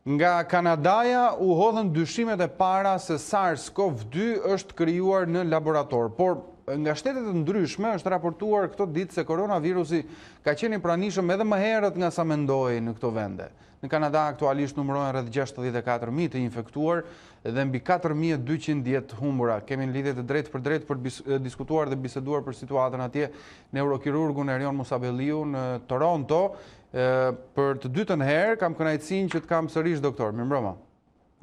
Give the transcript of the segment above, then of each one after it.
Nga Kanadaja u hodhën dyshimet e para se Sars Cov-2 është krijuar në laborator, por nga shtetet të ndryshme është raportuar këto ditë se koronavirusi ka qenë i pranishëm edhe më herët nga sa mendohej në këto vende. Në Kanada aktualisht numërohen rreth 64.000 të infektuar dhe mbi 4.200 jetë humbura. Kemi në lidhje të drejtë për diskutuar dhe biseduar për situatën atje neurokirurgun Erion Musabelliu në Toronto. Për të dytën herë kam kënaqësinë që të kam sërish doktor. Mirëmbrëma.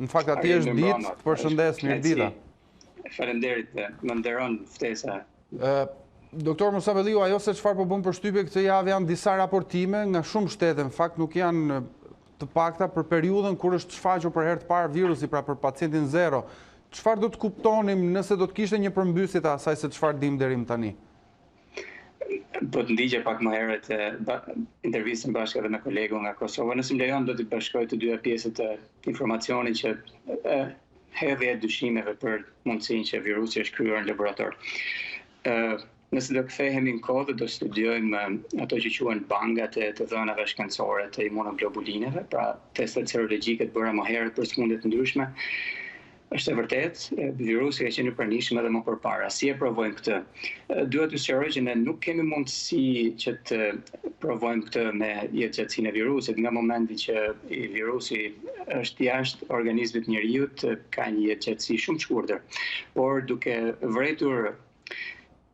Në fakt atje është ditë, përshëndes, mirëdita. Faleminderit, më nderon ftesa. Doktor Musabelliu, ajo se çfarë po bën përshtypje këtë javë janë disa raportime nga shumë shtete, në fakt nuk janë të pakta për periudhën kur është shfaqur për herë të parë virusi, pra për pacientin zero. Çfarë do të kuptonim nëse do të kishte një përmbysje të asaj se çfarë dim deri më tani? Po të ndigje pak më herët intervistën bashkë edhe me kolegu nga Kosova. Nëse më lejon do të bashkoj të dyja pjesët e informacionit që hedhja e dyshimeve për mundësinë që virusi është krijuar në laborator. Nëse do kthehemi në kohë, do studiojmë ato që quhen bangat e të dhënave shkencore të imunoglobulineve, pra testet serologjike të bëra më herët për sëmundje të ndryshme. Është e vërtetë, virusi ka qenë i pranishëm edhe më përpara. Si e provojmë këtë? Duhet të sqaroj që ne nuk kemi mundësi që të provojmë këtë me jetëgjatësinë e virusit. Nga momenti që virusi është jashtë organizmit njerëzit, ka një jetëgjatësi shumë të shkurtër. Por duke vërejtur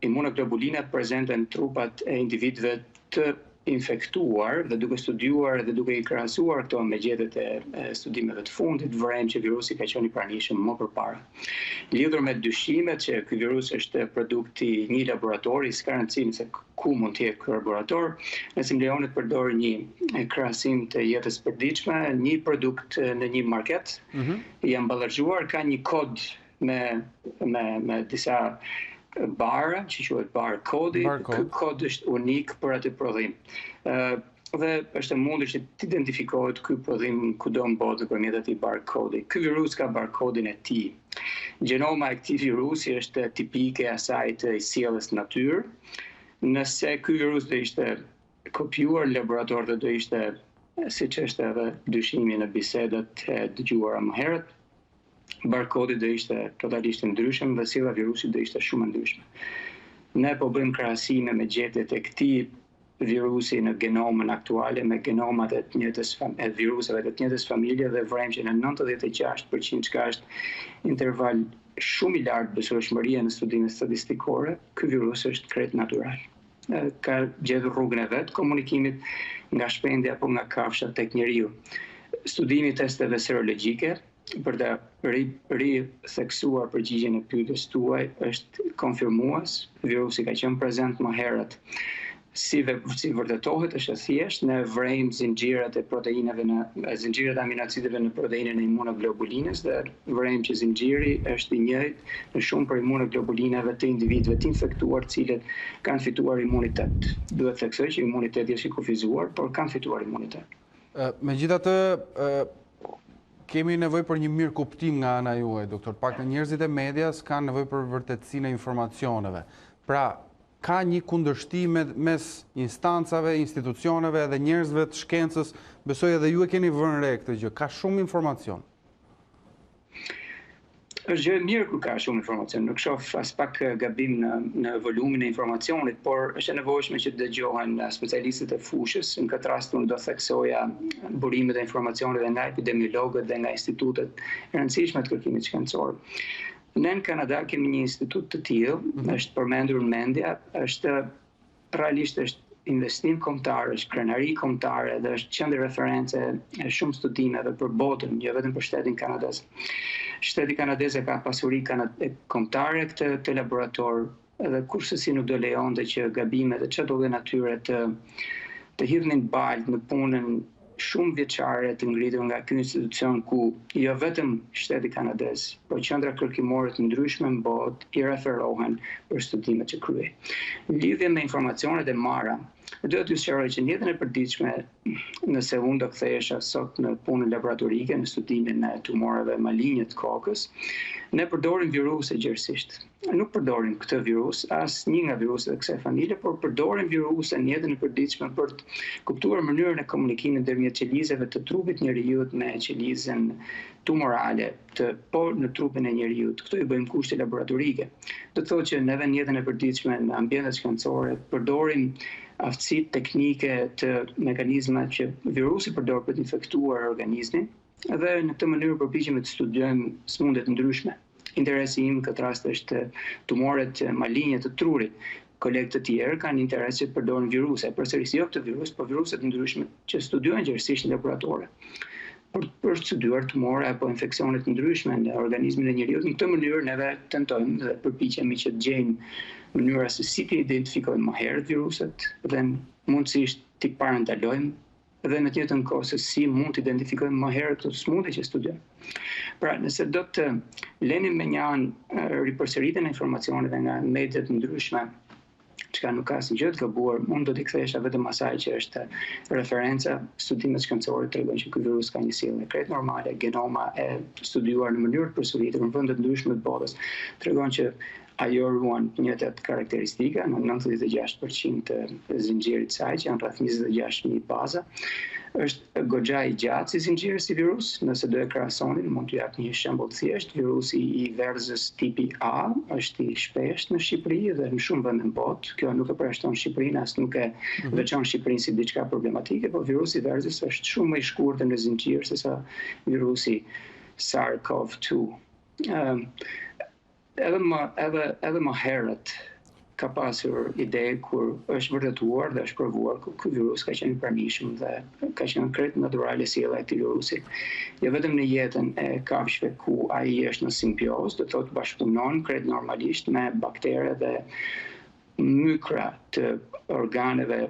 imunoglobulinat prezente në trupat e individëve të infektuar dhe duke studiuar dhe duke i krahasuar këto me gjetjet e studimeve të fundit, vërejmë që virusi ka qenë i pranishëm më përpara. Lidhur me dyshimet që ky virus është produkt i një laboratori, s'ka rëndësi se ku mund të jetë ky laborator, nëse më lejoni të përdor një krahasim të jetës së përditshme, një produkt në një market, i ambalazhuar ka një kod me disa barë, që quhet barkodi. Ky kod është unik për atë prodhim. Dhe është e mundur që të identifikohet ky prodhim kudo në botë nëpërmjet atij barkodi. Ky virus ka barkodin e tij. Gjenoma e këtij virusi është tipike asaj të sjelljes në natyrë. Nëse ky virus do ishte kopjuar në laborator dhe do ishte, siç është edhe dyshimi në bisedat e dëgjuara më herët, barkodi do ishte totalisht ndryshëm dhe sjellja e virusit do ishte shumë ndryshme. Ne po bëjmë krahasime me gjetjet e këtij virusi në genomën aktuale me genomat e viruseve të të njëjtës familje dhe vrejmë që në 96% që është interval shumë i lartë besueshmëria në studimet statistikore, ky virus është krejt natyral. Ka gjetur rrugën e vet komunikimit nga shpendja apo nga kafsha tek njeriu. Studimi i testeve serologjike për të ritheksuar përgjigjen e pyetjes tuaj është konfirmues. Virusi ka qenë prezent më herët. Si vërtetohet është e thjeshtë, ne vrejmë zinxhirat e proteinave zinxhirat e aminoacideve në proteinën e imunoglobulinës dhe vrejmë që zinxhiri është i njëjtë në shumë për imunoglobulinave të individëve të infektuar të cilët kanë fituar imunitet. Duhet të theksoj që imuniteti është i kufizuar, por kanë fituar imunitet. Megjithatë, kemi nevojë për një mirë kuptim nga ana juaj, doktor. Pak njerëzit e medias kanë nevojë për vërtetësinë e informacioneve. Pra, ka një kundërshtim mes instancave, institucioneve dhe njerëzve të shkencës. Besoj edhe ju e keni vënë re këtë gjë. Ka shumë informacion. Është gjë e mirë kur ka shumë informacion. Nuk shoh as pak gabim në volumin e informacionit, por është e nevojshme që të dëgjohen specialistët e fushës. Në këtë rast unë do theksoja burimet e informacionit dhe nga epidemiologët dhe nga institutet e rëndësishme të kërkimit shkencor. Ne në Kanada kemi një institut të tillë, është përmendur në mendja, realisht është investim kombëtar, është krenari kombëtare dhe është qendër referencë e shumë studimeve për botën, jo vetëm për shtetin kanadez. Shteti kanadez ka pasuri kombëtare këtë laborator dhe kursesi nuk do lejonte që gabimet e çdo lloji natyre të hidhnin balë në punën shumë vjeçare të ngritur nga ky institucion ku jo vetëm shteti kanadez, por qendra kërkimore të ndryshme në botë i referohen për studimet që kryej. Në lidhje me informacionet e marra, Do t'ju sqaroj që në jetën e përditshme, nëse unë do kthehesha sot në punën laboratorike, në studimin e tumoreve malinje të kokës, ne përdorim viruse gjerësisht. Nuk përdorim këtë virus, as një nga viruset e kësaj familje, por përdorim viruse në jetën e përditshme për të kuptuar mënyrën e komunikimit ndërmjet qelizave të trupit njerëzit me qelizën tumorale në trupin e njerëzit. Këto i bëjmë kushte laboratorike. Do të thotë që neve në jetën e përditshme në ambientet shkencore përdorim aftësitë teknike të mekanizmat që virusi përdor për të infektuar organizmin, dhe në këtë mënyrë përpiqemi të studiojmë sëmundje të ndryshme. Interesi im në këtë rast është tumoret malinje të trurit. Kolegë të tjerë kanë interes që përdorin viruse, përsërisht jo këtë virus, por viruse të ndryshme që studiojnë gjerësisht në laboratore për studiuar tumore apo infeksione të ndryshme në organizmin e njeriut. Në këtë mënyrë neve tentojmë dhe përpiqemi që të gjejmë mënyra se si të identifikojmë më herët viruset dhe mundësisht t'i parandalojmë dhe në të njëjtën kohë se si mund të identifikojmë më herët këto sëmundje që studiojmë. Pra, nëse do të lenim me një anë ripërsëritjen e informacioneve nga mediat ndryshme, çka nuk ka asnjë gjë të gabuar, unë do t'i kthesha vetëm asaj që është referenca. Studimet shkencore tregojnë që ky virus ka një sjellje krejt normale, genoma e studiuar në mënyrë të përsëritur në vende të ndryshme të botës tregon që ajo ruan të njëjtat karakteristika në 96% të zinxhirit saj, që janë rreth 26.000 baza. Është goxha i gjatë si zinxhir si virus. Nëse do e krahasonin, mund t'ju jap një shembull thjesht. Virusi i verzës tipi A është i shpeshtë në Shqipëri dhe në shumë vende në botë. Kjo nuk e përjashton Shqipërinë, as nuk e veçon Shqipërinë si diçka problematike, por virusi i verzës është shumë më i shkurtër në zinxhir sesa virusi Sars Cov-2. Edhe më herët ka pasur ide kur është vërtetuar dhe është provuar ku ky virus ka qenë pranishëm dhe ka qenë krejt natyrale sjellja e këtij virusi. Jo vetëm në jetën e kafshëve ku ai është në simbiozë, do të thotë bashkëpunon krejt normalisht me baktere dhe mykra të organeve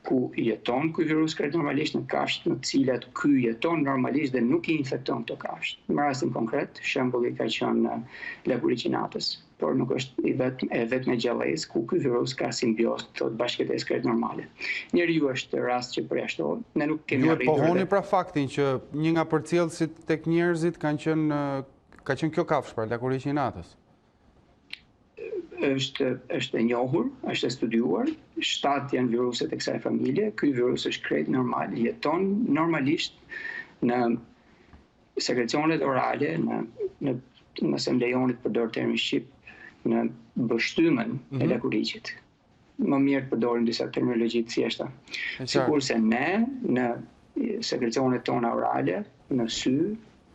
ku jeton ky virus krejt normalisht, në kafshët në të cilat ky jeton normalisht dhe nuk i infekton këto kafshë. Në rastin konkret, shembulli ka qenë laboratorës, por nuk është vetëm e gjallësisë ku ky virus ka simbiozë të bashkëtesë krejt normale. Njeriu është rast që përjashtohet. Ne nuk kemi arritur. Ju e pohoni pra faktin që një nga përcjellësit tek njerëzit ka qenë kjo kafshë, pra laboratorës. Është e njohur, është e studiuar, 7 janë viruset e kësaj familje. Ky virus është krejt normal, jeton normalisht në sekrecionet orale, nëse më lejoni të përdor termin shqip, në bështymën e lakurriqit. Më mirë të përdorim disa terminologji të thjeshta. Sikurse ne në sekrecionet tona orale, në sy,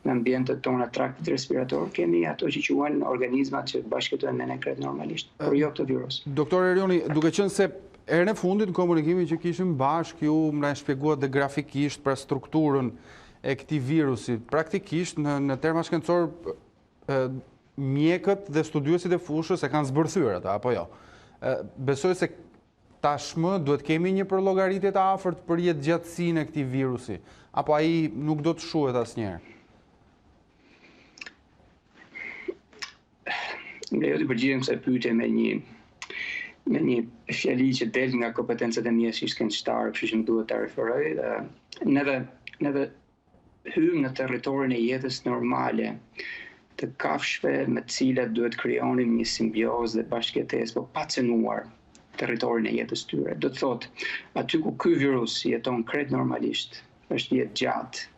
në ambientet tona traktit respirator, kemi ato që quhen organizmat që bashkëtojnë ne krejt normalisht, por jo këtë virus. Doktor Erioni, duke qenë se herën e fundit në komunikimin që kishim bashkë, ju më shpjeguat dhe grafikisht për strukturën e këtij virusi, praktikisht në terma shkencor mjekët dhe studiuesit e fushës e kanë zbërthyer ata, apo jo. Besoj se tashmë duhet kemi një përllogaritje të afërt për jetëgjatësinë e këtij virusi, apo ai nuk do të shuhet asnjëherë. Jo të përgjigjem kësaj pyetje me një fjali që del nga kompetencat e mia si shkencëtar, kështu që më duhet ta referoj. Neve hym në territorin e jetës normale të kafshëve me të cilat duhet krijonim një simbiozë dhe bashkëtesë, por pa cënuar territorin e jetës tyre. Do të thotë, aty ku ky virus jeton krejt normalisht, është jetë gjatë.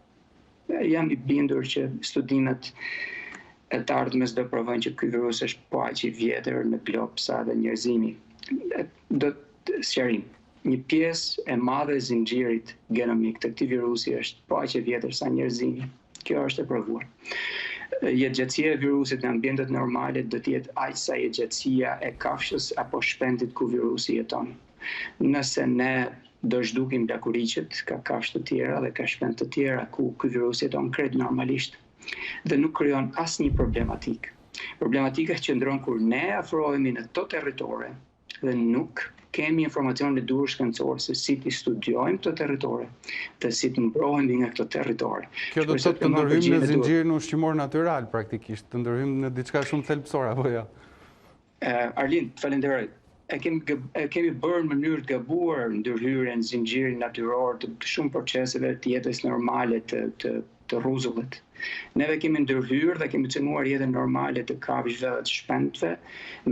Jam i bindur që studimet e të ardhmes do provojnë që ky virus është po aq i vjetër në glob sa dhe njerëzimi. Do të sqarim. Një pjesë e madhe e zinxhirit genomik të këtij virusi është po aq e vjetër sa njerëzimi. Kjo është e provuar. Jetëgjatësia e virusit në ambientet normale do të jetë aq sa jetëgjatësia e kafshës apo shpendit ku virusi jeton. Nëse ne do zhdukim lakurriqet, ka kafshë të tjera dhe ka shpend të tjera ku ky virus jeton krejt normalisht dhe nuk krijon asnjë problematik. Problematika qëndron kur ne afrohemi në to territore dhe nuk kemi informacion në duhur shkencor se si të studiojmë këto territore dhe si të mbrohemi nga këto territore. Kjo do të thotë të ndërhyjmë në zinxhirin ushqimor natyral praktikisht, të ndërhyjmë në diçka shumë thelbësore apo jo? Arlind, falenderoj. e kemi bërë në mënyrë të gabuar ndërhyrjen në zinxhirin natyror të shumë proceseve të jetës normale të rruzullit. Neve kemi ndërhyrë dhe kemi cënuar jetën normale të kafshëve dhe të shpendëve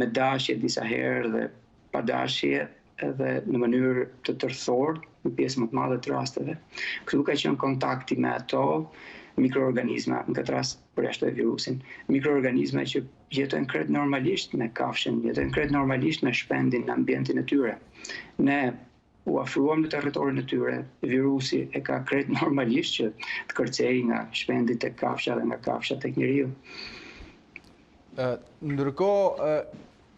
me dashje disa herë dhe pa dashje edhe në mënyrë të tërthorë në pjesë më të madhe të rasteve. Këtu ka qenë kontakti me ato mikroorganizma, në këtë rast përjashtoj virusin, mikroorganizma që jetojnë krejt normalisht me kafshën, jetojnë krejt normalisht me shpendin në ambientin e tyre. Ne u afruam në territorin e tyre, virusi e ka krejt normalisht që të kërcej nga shpendit tek kafsha dhe nga kafsha tek njeriu. Ndërkohë,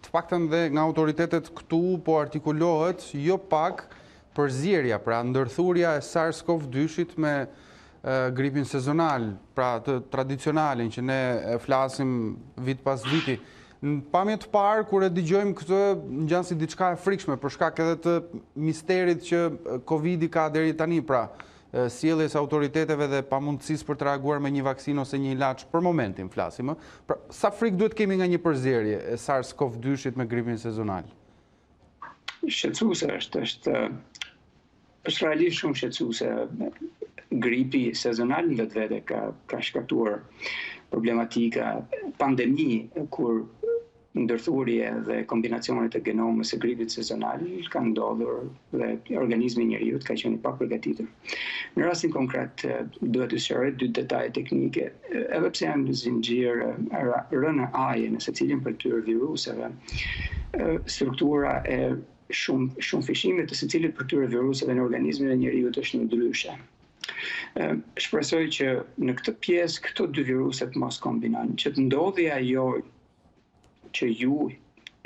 të paktën dhe nga autoritetet këtu po artikulohet jo pak përzierja, pra ndërthurja e Sars Cov-2-shit me gripin sezonal, pra të tradicionalin që ne flasim vit pas viti. Në pamje të parë, kur e dëgjojmë këtë, ngjan si diçka e frikshme, për shkak edhe të misterit që Covid-i ka deri tani, pra sjelljes autoriteteve dhe pamundësisë për të reaguar me një vaksinë ose një ilaç për momentin flasim. Pra, sa frikë duhet kemi nga një përzierje e Sars Cov-2-shit me gripin sezonal? Shqetësuese është realisht shumë shqetësuese. Gripi sezonal në vetvete ka shkaktuar problematika, pandemi, kur ndërthurje dhe kombinacionet e genomës së gripit sezonal kanë ndodhur dhe organizmi i njeriut ka qenë i papërgatitur. Në rastin konkret, duhet të shëroj dy detaje teknike, edhe pse janë në zinxhir RNA-je në secilin për këtyre viruseve, struktura e shumë fishimit të secilit për këtyre viruseve në organizmin e njeriut është ndryshe. Shpresoj që në këtë pjesë këto dy viruset mos kombinojnë, që të ndodhi ajo që ju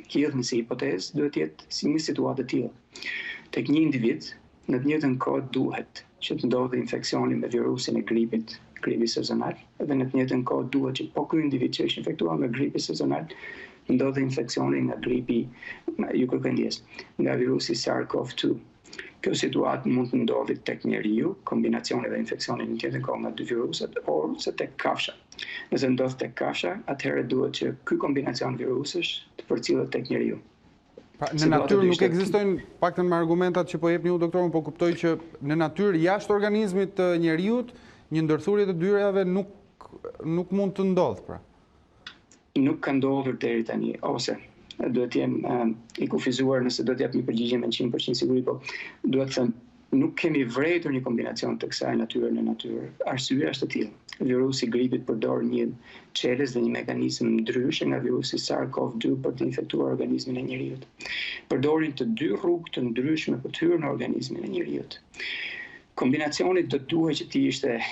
hidhni si hipotezë duhet jetë si një situatë e tillë. Tek një individ, në të njëjtën kohë duhet që të ndodhi infeksioni me virusin e gripit, gripi sezonal, dhe në të njëjtën kohë duhet që po ky individ që është infektuar me gripi sezonal, ndodhi infeksioni nga gripi, ju kërkoj ndjesë, nga virusi Sars Cov-2. Kjo situatë mund të ndodhi tek njeriu, kombinacioni dhe infeksioni në të njëjtën kohë nga dy viruset, ose tek kafsha. Nëse ndodh tek kafsha, atëherë duhet që ky kombinacion virusësh të përcillet tek njeriu. Pra, në natyrë nuk ekzistojnë, paktën me argumentat që po jepni ju doktor, po kuptoj që në natyrë jashtë organizmit të njeriut, një ndërthurje të dyrave nuk mund të ndodh, pra. Nuk ka ndodhur deri tani, ose duhet të jem i kufizuar nëse do të jap një përgjigje me 100% siguri, po duhet të them nuk kemi vërejtur një kombinacion të kësaj natyre në natyrë. Arsyeja është e tillë. Virusi gripit përdor një çelës dhe një mekanizëm ndryshe nga virusi Sars Cov-2 për të infektuar organizmin e njeriut. Përdorin të dy rrugë të ndryshme për të hyrë në organizmin e njeriut. Kombinacioni do duhet që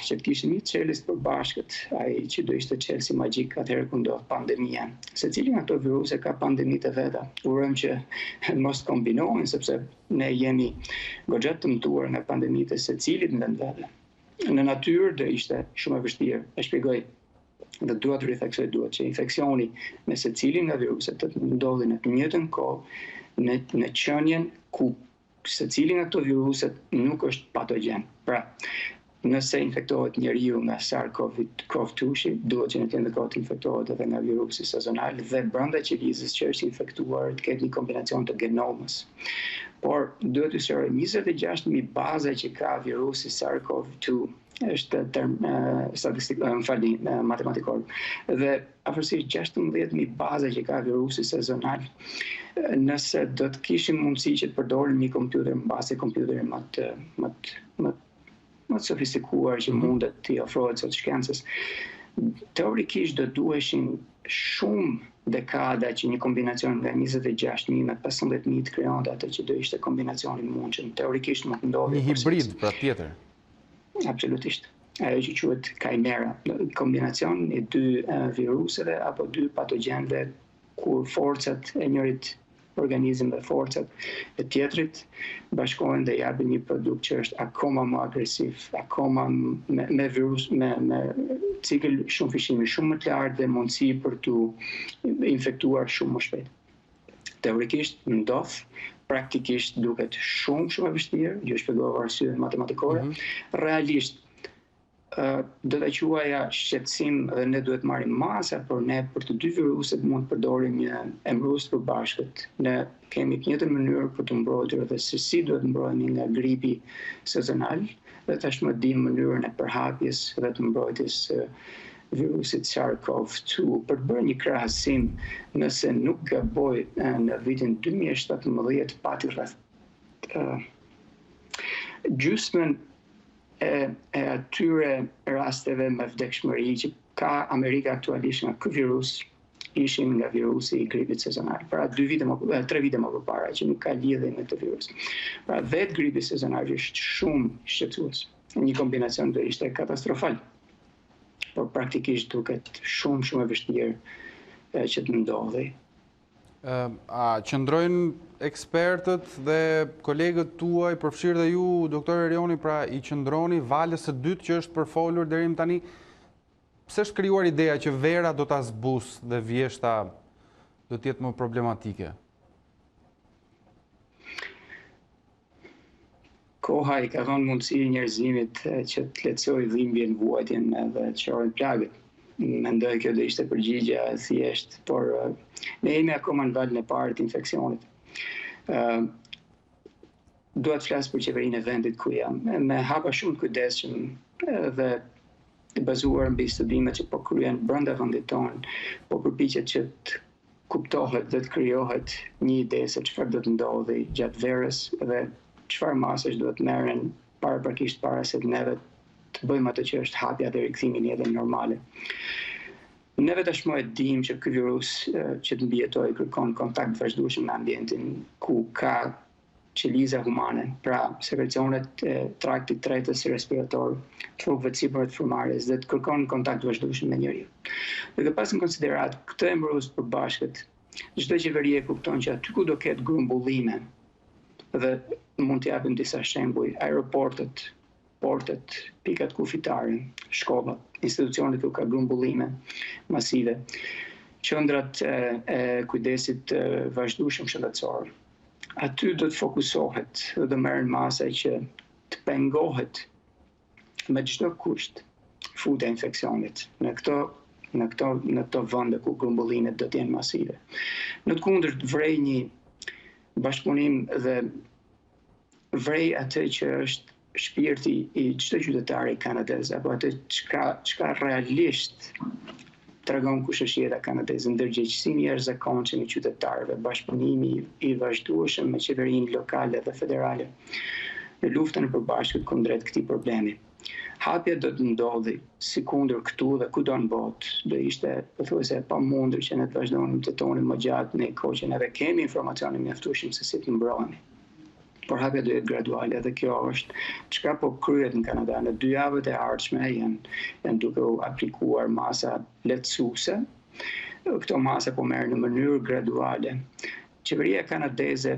të kishte një çelës të përbashkët, ai që do ishte çelësi magjik atëherë kur ndodh pandemia. Secili nga këto viruse ka pandemitë e veta. Urojmë që mos kombinohen sepse ne jemi goxha të mëtuar nga pandemitë e secilit në vend vete. Në natyrë do ishte shumë e vështirë. E shpjegoj dhe duhet të ritheksoj që infeksioni me secilin nga viruset të ndodhi në të njëjtën kohë në qenien ku secili nga këto viruset nuk është patogjen. Pra, nëse infektohet njeriu nga Sars Cov-2, duhet që në të njëjtën kohë të infektohet edhe nga virusi sezonal dhe brenda qelizës që është infektuar të ketë një kombinacion të genomës. Por duhet të shëroj 26.000 baza që ka virusi Sars Cov-2 është term matematikor. Dhe afërsisht 16.000 baza që ka virusi sezonal. Nëse do të kishim mundësi që të përdorim një kompjuter mbase kompjuterin më të sofistikuar që mundet të ofrohet sot shkencës, teorikisht do duheshin shumë dekada që një kombinacion nga 26.000 me 15.000 të krijonte atë që do ishte kombinacioni i mundshëm. Teorikisht mund të ndodhë një hibrid, pra tjetër. Absolutisht. Ajo që quhet kaimera, kombinacion i dy viruseve apo dy patogjenëve kur forcat e njërit organizëm dhe forcat e tjetrit bashkohen dhe japin një produkt që është akoma më agresiv, akoma me virus, me cikël shumë fishimi shumë më të lartë dhe mundësi për të infektuar shumë më shpejt. Teorikisht ndodh, praktikisht duket shumë e vështirë, ju shpjegova arsye matematikore. Realisht do ta quaja shqetësim dhe ne duhet marrim masa, por ne për të dy viruset mund të përdorim një emërues të përbashkët. Ne kemi të njëjtën mënyrë për të mbrojtur dhe se si duhet mbrojemi nga gripi sezonal, dhe tashmë dim mënyrën e përhapjes dhe të mbrojtjes virusit Sars Cov-2. Për të bërë një krahasim, nëse nuk gaboj, në vitin 2017 pati rreth gjysmën e atyre rasteve me vdekshmëri që ka Amerika aktualisht nga ky virus ishin nga virusi i gripit sezonal. Pra 3 vite më përpara, që nuk ka lidhje me këtë virus. Pra vetë gripi sezonal është shumë shqetësues. Një kombinacion do ishte katastrofal. Por praktikisht duket shumë e vështirë që të ndodhi. A qëndrojnë ekspertët dhe kolegët tuaj, përfshirë dhe ju, doktor Erioni, pra i qëndroni valës së dytë që është përfolur deri më tani? Pse është krijuar ideja që vera do ta zbus dhe vjeshta do të jetë më problematike? Koha i ka dhënë mundësi njerëzimit që të lehtësojë dhimbjen, vuajtjen dhe të shohin plagët. Mendoj kjo do ishte përgjigja e thjeshtë, por ne jemi akoma në valën e parë të infeksionit. Dua të flas për qeverinë e vendit ku jam, me hapa shumë të kujdesshëm dhe të bazuar mbi studimet që po kryen brenda vendit tonë, po përpiqet që të kuptohet dhe të krijohet një ide se çfarë do të ndodhi gjatë verës dhe çfarë masësh duhet merren paraprakisht para se neve të bëjmë atë që është hapja dhe rikthimi në jetën normale. Neve tashmë e dim që ky virus që të mbijetojë kërkon kontakt vazhdueshëm me ambientin ku ka qeliza humane, pra sekrecionet e traktit tretës respirator, trupëve të sipër të frymarrjes dhe të kërkon kontakt vazhdueshëm me njeriu. Duke pasur në konsiderat këtë emërues përbashkët, çdo qeveri e kupton që aty ku do ketë grumbullime, dhe mund të japim disa shembuj, aeroportet, portet, pikat kufitare, shkollat, institucionet ku ka grumbullime masive, qendrat e kujdesit vazhdueshëm shëndetësor. Aty do të fokusohet dhe do merren masa që të pengohet me çdo kusht futja e infeksionit në këto vende ku grumbullimet do të jenë masive. Në të kundërt vrej një bashkëpunim dhe vrej atë që është shpirti i çdo qytetari kanadez, apo atë çka realisht tregon kush është jeta kanadeze, ndërgjegjësinë e jashtëzakonshme e qytetarëve, bashkëpunimi i vazhdueshëm me qeverinë lokale dhe federale në luftën e përbashkët kundrejt këtij problemi. Hapja do të ndodhi sikundër këtu dhe kudo në botë, do ishte pothuajse e pamundur që ne të vazhdonim të tonim më gjatë në kohë që neve kemi informacionin mjaftueshëm se si të mbrohemi. Por hapja do jetë graduale dhe kjo është çka po kryhet në Kanada. Në 2 javët e ardhshme janë duke u aplikuar masa lehtësuese. Këto masa po merren në mënyrë graduale. Qeveria kanadeze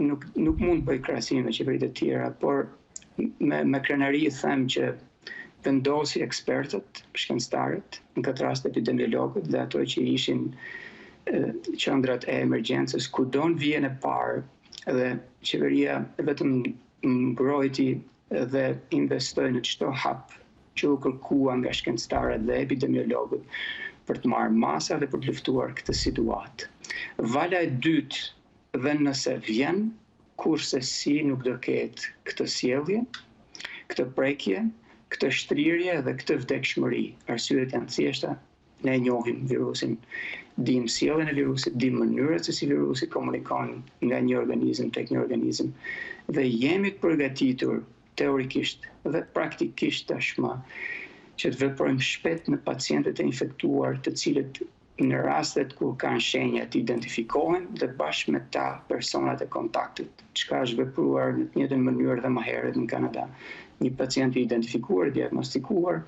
nuk mund të bëj krahasim me qeveritë e tjera, por me krenari them që vendosi ekspertët, shkencëtarët, në këtë rast epidemiologët dhe ato që ishin qendrat e emergjencës, kudo në vijën e parë, dhe qeveria vetëm mbrojti dhe investoi në çdo hap që u kërkua nga shkencëtarët dhe epidemiologët për të marrë masa dhe për të luftuar këtë situatë. Vala e dytë dhe nëse vjen, kurse si nuk do ketë këtë sjellje, këtë prekje, këtë shtrirje dhe këtë vdekshmëri. Arsyet janë thjeshta, ne njohim virusin, dim sjelljen e virusit, dim mënyrën se si virusi komunikon nga një organizëm tek një organizëm dhe jemi të përgatitur teorikisht dhe praktikisht tashmë që të veprojmë shpejt në pacientët e infektuar, të cilët në rastet kur kanë shenja të identifikohen dhe bashkë me ta personat e kontaktit, çka është vepruar në të njëjtën mënyrë dhe më herët në Kanada. Një pacient i identifikuar, diagnostikuar,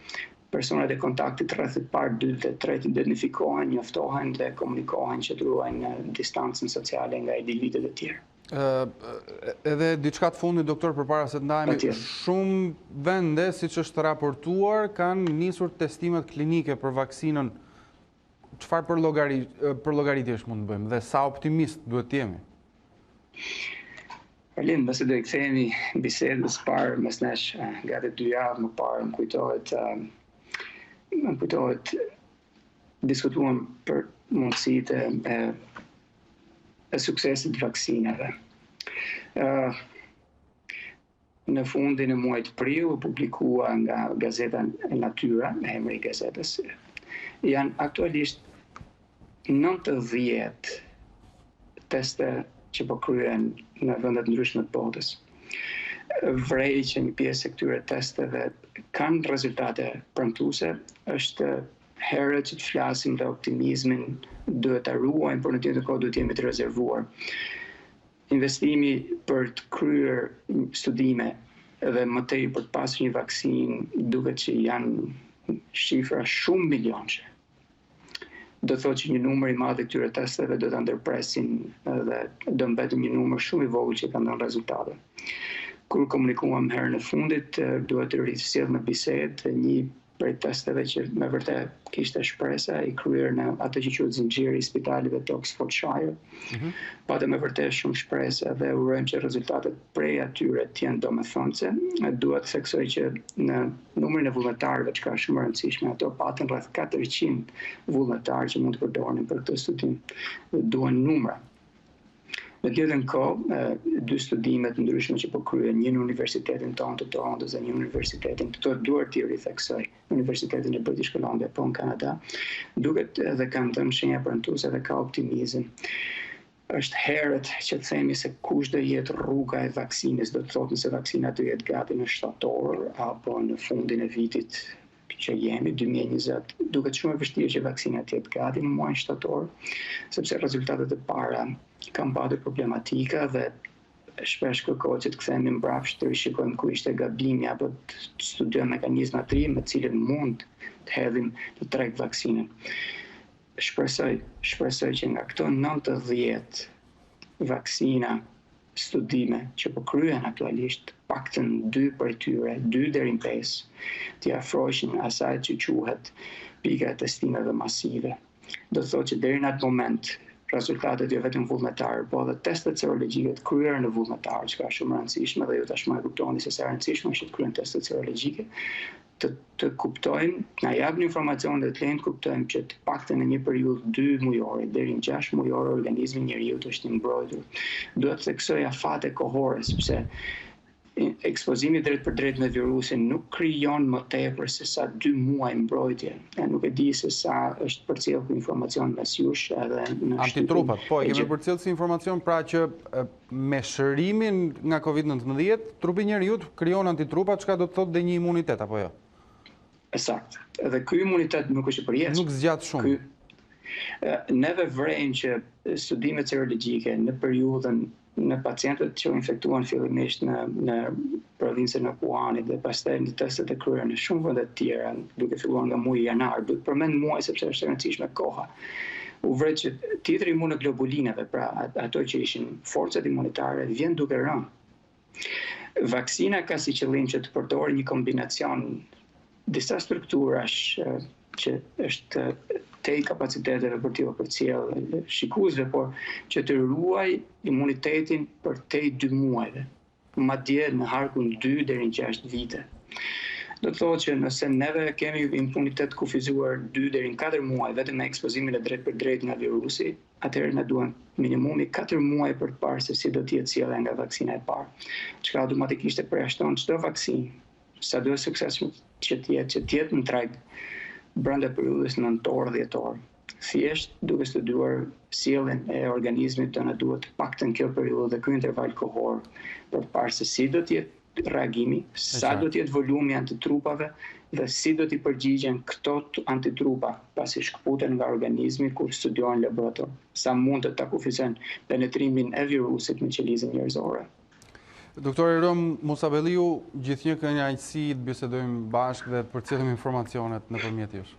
personat e kontaktit rrethit parë, dytë dhe tretë identifikohen, njoftohen dhe komunikohen që të ruajnë distancën sociale nga individët e tjerë. Edhe diçka të fundit, doktor, përpara se të ndajemi, shumë vende, siç është raportuar, kanë nisur testimet klinike për vaksinën. Çfarë përllogaritjesh mund të bëjmë dhe sa optimist duhet të jemi? Arlind, nëse do I kthehemi bisedës parë mes nesh gati 2 javë më parë, më kujtohet diskutuam për mundësitë e suksesit të vaksinave. Në fundin e muajit prill u publikua nga gazeta Natyra, me emri I gazetës, janë aktualisht 90 teste që po kryen në vendet ndryshme të botës. Vrej që një pjesë e këtyre testeve kanë rezultate premtuese, është herët që të flasim dhe optimizmin duhet ta ruajmë, por në tjetër kohë duhet jemi të rezervuar. Investimi për të kryer studime dhe më tej për të pasur një vaksinë duket që janë shifra shumë milionëshe. Do thotë që një numër I madh I këtyre testeve do ta ndërpresin dhe do mbetet një numër shumë I vogël që kanë dhënë rezultate. Kur komunikuam herën e fundit, duhet të risjell në bisedë një prej testeve që me vërtet kishte shpresa I kryer në atë që quhet zinxhiri I spitaleve të Oxfordshire. Patë me vërtet shumë shpresa dhe urojmë që rezultatet prej atyre të jenë domethënëse. Duhet të theksoj që në numrin e vullnetarëve që ka shumë e rëndësishme, ato patën rreth 400 vullnetarë që mund të përdoren për këtë studim. Duhen numra. Në tjetër kohë, 2 studime të ndryshme që po kryen, një në universitetin tonë të Torontos dhe një në universitetin të duhet t'i ritheksoj, Universitetin e British Columbia po në Kanada, duket dhe kanë dhënë shenja premtuese dhe ka optimizëm. Është herët që themi se kush do jetë rruga e vaksinës, do të thotë nëse vaksina do jetë gati në shtator apo në fundin e vitit që jemi, 2020, duket shumë e vështirë që vaksina të jetë gati në muajin shtator, sepse rezultatet e para kanë patur problematika dhe shpesh kërkohet që të kthehemi mbrapsht të rishikojmë ku ishte gabimi apo të studiojmë mekanizma të ri me të cilët mund të hedhim të treg vaksinën. Shpresoj që nga këto 90 vaksina studime që po kryen aktualisht, paktën 2 prej tyre, 2 deri në 5, t'i afroheshin asaj që quhet pika e testimeve masive. Do të thotë që deri në atë moment rezultatet jo vetëm vullnetarë, po edhe testet serologjike të kryer në vullnetarë, që ka shumë rëndësishme dhe ju tashmë e kuptoni se sa rëndësishme është të kryen testet serologjike, të kuptojmë, na japin informacion dhe të lejnë të kuptojmë që të paktën në një periudhë 2 mujore deri në 6 mujore organizmi njeriu është I mbrojtur. Duhet të theksoj afate kohore, sepse ekspozimi drejt për drejt me virusin nuk krijon më tepër se sa 2 muaj mbrojtje. Nuk e di se sa është përcjellë informacion mes jush edhe në antitrupat. Po, e kemi përcjellë si informacion pra që me shërimin nga Covid-19, trupi njeriut krijon antitrupat, çka do të thotë dhe një imunitet apo jo? Ësakt. Dhe ky imunitet nuk është I përjetshëm. Nuk zgjat shumë. Neve vrejmë që studimet serologjike në periudhën në pacientët që u infektuan fillimisht në provincën e Wuhanit dhe pastaj në testet e kryer në shumë vende të tjera, duke filluar nga muaji janar, duhet përmend muaj sepse është e rëndësishme koha. U vret që titri imunoglobulinave, pra ato që ishin forcat imunitare, vjen duke rënë. Vaksina ka si qëllim që të përdorë një kombinacion disa strukturash që është tej kapaciteteve për t'ju përcjellë shikuesve, por që të ruaj imunitetin për tej 2 muajve, madje në harkun 2 deri në 6 vite. Do të thotë që nëse neve kemi imunitet kufizuar 2 deri në 4 muaj vetëm me ekspozimin e drejt për drejt nga virusi, atëherë na duhen minimumi 4 muaj për të parë se si do të jetë sjellja nga vaksina e parë. Çka automatikisht e përjashton çdo vaksinë, sa do suksesshëm që të jetë në treg brenda periudhës nëntor-dhjetor. Thjesht duke studiuar sjelljen e organizmit të na duhet paktën kjo periudhë dhe ky interval kohor për të parë se si do të jetë reagimi, sa do të jetë volumi antitrupave dhe si do t'i përgjigjen këto antitrupa pasi shkputen nga organizmi kur studiohen në laborator, sa mund të ta kufizojnë penetrimin e virusit në qelizën njerëzore. Doktor Erion Musabelliu, gjithnjë kënaqësi të bisedojmë bashkë dhe të përcjellim informacionet nëpërmjet jush.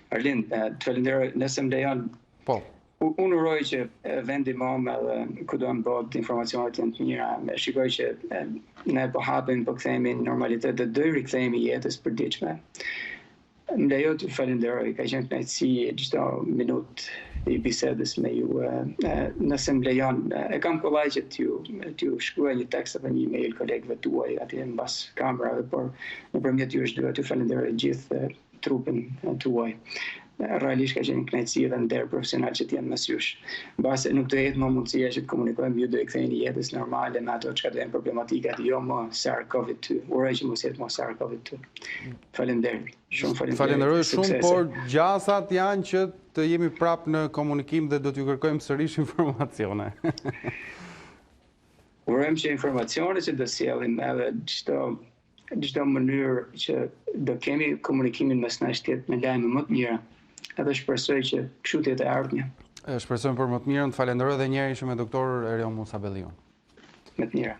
Arlind, të falenderoj, nëse më lejon. Po. Unë uroj që vendi mam edhe kudo në botë informacionet janë të mira. Shikoj që ne po hapim, po kthehemi në normalitet dhe do rikthehemi jetës përditshme. Më lejo të falenderoj, ka qenë kënaqësi çdo minutë i bisedës me ju. Nëse më lejon, e kam kollaj që t'ju shkruaj një tekst apo një email kolegëve tuaj atje mbas kamerave, por nëpërmjet jush dua t'ju falenderoj gjithë trupin tuaj. Realisht ka qenë kënaqësi dhe nder profesional që t'jenë mes jush. Mbase nuk do jetë më mundësia që të komunikojmë, ju do i ktheheni jetës normale me ato çka do janë problematikat, jo më Sars Covid-2. Uroj që mos jetë më Sars Covid-2. Faleminderit. Shumë faleminderit. Falenderoj shumë, por gjasat janë që të jemi prapë në komunikim dhe do t'ju kërkojmë sërish informacione. Urojmë që informacione që do sjellim edhe çdo mënyrë që do kemi komunikimin mes na shtetë me lajme më të mira. Edhe shpresoj që kështu të jetë e ardhmja. Shpresojmë për më të mirën. Falenderoj edhe një herë ishim me doktor Erion Musabelliu. Me të mira.